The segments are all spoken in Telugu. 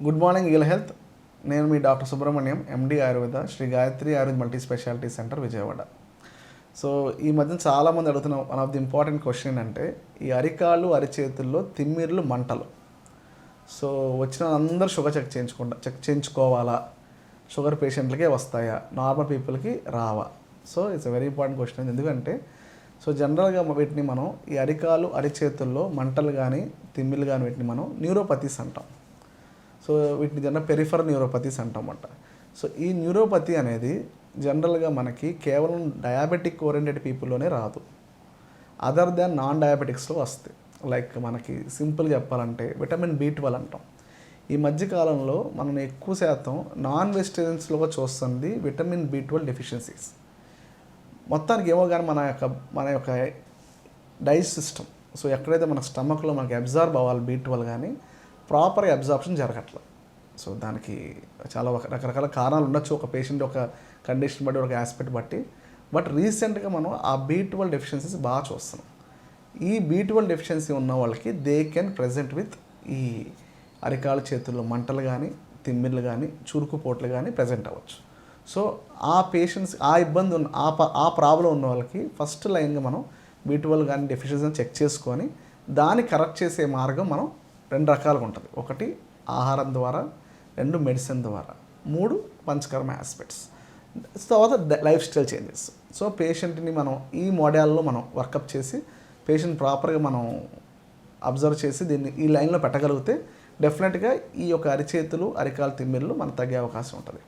Good morning eagle health. నేను మీ doctor Subrahmanyam, MD Ayurveda, Sri Gayatri Ayurveda multi speciality centre, Vijayawada. So ఈ మధ్యన చాలామంది అడుగుతున్న one of the important question ఏంటంటే ఈ అరికాళ్ళు అరిచేతుల్లో తిమ్మిర్లు మంటలు. సో వచ్చిన అందరూ షుగర్ చెక్ చేయించుకోవాలా, షుగర్ పేషెంట్లకే వస్తాయా, నార్మల్ పీపుల్కి రావా? So it's a very important question. ఎందుకంటే సో జనరల్గా వీటిని మనం ఈ అరికాలు అరిచేతుల్లో మంటలు కానీ తిమ్మిర్లు కానీ వీటిని మనం న్యూరోపతీస్ అంటాం. సో వీటిని జనరల్ పెరిఫరల్ న్యూరోపతీస్ అంటామన్నమాట. సో ఈ న్యూరోపతి అనేది జనరల్గా మనకి కేవలం డయాబెటిక్ ఓరియంటెడ్ పీపుల్లోనే రాదు, అదర్ దాన్ నాన్ డయాబెటిక్స్లో వస్తాయి. లైక్ మనకి సింపుల్ చెప్పాలంటే విటమిన్ B12 అంటాం. ఈ మధ్యకాలంలో మనం ఎక్కువ శాతం నాన్ వెజిటేరియన్స్లో చూస్తుంది విటమిన్ B12 డెఫిషియన్సీస్. మొత్తానికి ఏమో కానీ మన యొక్క డైజెస్ట్ సిస్టమ్, సో ఎక్కడైతే మన స్టమక్లో మనకి అబ్జార్బ్ అవ్వాలి B12 కానీ ప్రాపర్గా అబ్జార్ప్షన్ జరగట్లేదు. సో దానికి చాలా రకరకాల కారణాలు ఉండొచ్చు, ఒక పేషెంట్ ఒక కండిషన్ బట్టి, ఒక ఆస్పెక్ట్ బట్టి. బట్ రీసెంట్గా మనం ఆ B12 డెఫిషియన్సీస్ బాగా చూస్తున్నాం. ఈ B12 డెఫిషియన్సీ ఉన్న వాళ్ళకి దే కెన్ ప్రజెంట్ విత్ ఈ అరికాల చేతుల్లో మంటలు కానీ తిమ్మిర్లు కానీ చురుకుపోట్లు కానీ ప్రజెంట్ అవ్వచ్చు. సో ఆ పేషెంట్స్ ఆ ఇబ్బంది ఉన్న ఆ ప్రాబ్లం ఉన్న వాళ్ళకి ఫస్ట్ లైన్గా మనం B12 కానీ డెఫిషియన్సీ చెక్ చేసుకొని దాన్ని కరెక్ట్ చేసే మార్గం మనం 2 రకాలుగా ఉంటుంది. 1 ఆహారం ద్వారా, 2 మెడిసిన్ ద్వారా, 3 పంచకర్మ ఆస్పెక్ట్స్, తర్వాత లైఫ్ స్టైల్ చేంజెస్. సో పేషెంట్ని మనం ఈ మోడల్లో మనం వర్కప్ చేసి పేషెంట్ ప్రాపర్గా మనం అబ్జర్వ్ చేసి దీన్ని ఈ లైన్లో పెట్టగలిగితే డెఫినెట్గా ఈ యొక్క అరిచేతులు అరికాలు తిమ్మిర్లు మనకు తగ్గే అవకాశం ఉంటుంది.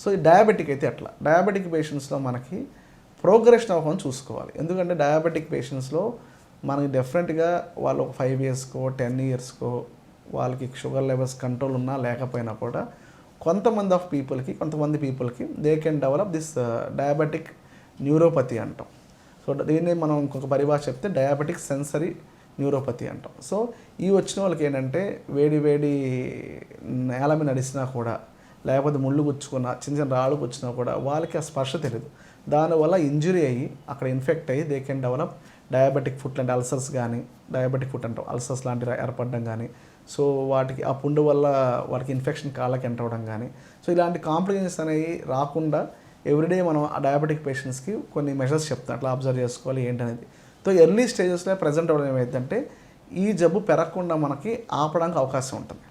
సో ఈ డయాబెటిక్ అయితే అట్లా, డయాబెటిక్ పేషెంట్స్లో మనకి ప్రోగ్రెషన్ అవ్వకుండా చూసుకోవాలి. ఎందుకంటే డయాబెటిక్ పేషెంట్స్లో మనకి డెఫినెట్గా వాళ్ళు ఒక 5 ఇయర్స్కో 10 ఇయర్స్కో వాళ్ళకి షుగర్ లెవెల్స్ కంట్రోల్ ఉన్నా లేకపోయినా కూడా కొంతమంది పీపుల్కి they can develop this diabetic neuropathy అంటాం. సో దీన్ని మనం ఇంకొక పరిభాష చెప్తే డయాబెటిక్ సెన్సరీ న్యూరోపతి అంటాం. సో ఈ వచ్చిన వాళ్ళకి ఏంటంటే వేడి నేల మీద నడిచినా కూడా, లేకపోతే ముళ్ళు గుచ్చుకున్నా, చిన్న రాళ్ళు గుచ్చినా కూడా వాళ్ళకి ఆ స్పర్శ తెలియదు. దానివల్ల ఇంజురీ అయ్యి అక్కడ ఇన్ఫెక్ట్ అయ్యి they can develop diabetic foot లాంటి అల్సర్స్ కానీ, డయాబెటిక్ ఫుట్ అంటాం, అల్సర్స్ లాంటివి ఏర్పడడం కానీ, సో వాటికి ఆ పుండు వల్ల వాటికి ఇన్ఫెక్షన్ కాళ్ళకి ఎంటర్ అవ్వడం కానీ, సో ఇలాంటి కాంప్లికేషన్స్ అనేవి రాకుండా ఎవ్రీడే మనం ఆ డయాబెటిక్ పేషెంట్స్కి కొన్ని మెజర్స్ చెప్తాం, అట్లా అబ్జర్వ్ చేసుకోవాలి ఏంటనేది. సో ఎర్లీ స్టేజెస్లో ప్రజెంట్ అవ్వడం ఏమైందంటే ఈ జబ్బు పెరగకుండా మనకి ఆపడానికి అవకాశం ఉంటుంది.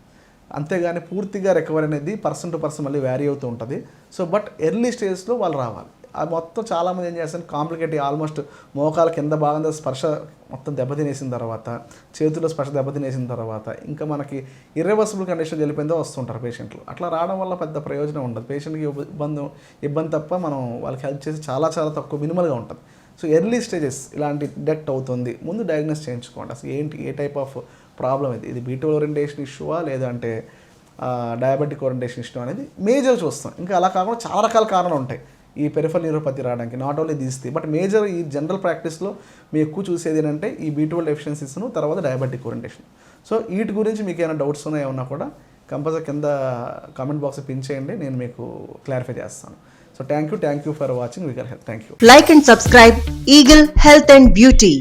అంతేగాని పూర్తిగా రికవరీ అనేది పర్సన్ టు పర్సన్ మళ్ళీ వ్యారీ అవుతూ ఉంటుంది. సో బట్ ఎర్లీ స్టేజ్లో వాళ్ళు రావాలి. అది మొత్తం చాలామంది ఏం చేస్తారు, కాంప్లికేట్ ఆల్మోస్ట్ మోకాల కింద భాగంలో స్పర్శ మొత్తం దెబ్బతినేసిన తర్వాత, చేతుల్లో స్పర్శ దెబ్బతినేసిన తర్వాత ఇంకా మనకి ఇర్రివర్సిబుల్ కండిషన్ వెళ్ళిపోయిందో వస్తుంటారు పేషెంట్లు. అట్లా రావడం వల్ల పెద్ద ప్రయోజనం ఉండదు, పేషెంట్కి ఇబ్బంది తప్ప మనం వాళ్ళకి హెల్ప్ చేసి చాలా తక్కువ మినిమల్గా ఉంటుంది. సో ఎర్లీ స్టేజెస్ ఇలాంటి డిటెక్ట్ అవుతుంది, ముందు డయాగ్నోస్ చేయించుకోండి. అసలు ఏ టైప్ ఆఫ్ ప్రాబ్లం ఇది B12 ఓరియంటేషన్ ఇష్యూవా లేదంటే డయాబెటిక్ ఓరియంటేషన్ ఇష్యూ అనేది మేజర్ చూస్తాం. ఇంకా అలా కాకుండా చాలా రకాల కారణాలు ఉంటాయి ఈ పెరిఫరల్ న్యూరోపతి రావడానికి, not only these things. But major ఈ జనరల్ ప్రాక్టీస్లో మీ ఎక్కువ చూసేది ఏంటంటే ఈ B12 డెఫిషియన్సీస్ను, తర్వాత డయాబెటిక్ ఓరియంటేషన్. సో వీటి గురించి మీకు ఏమైనా డౌట్స్ ఉన్నాయన్నా కూడా కంపల్సరీ కింద కామెంట్ బాక్స్ పిన్ చేయండి, నేను మీకు క్లారిఫై చేస్తాను. So thank you for watching eagle health. Thank you. Like and subscribe Eagle Health and Beauty.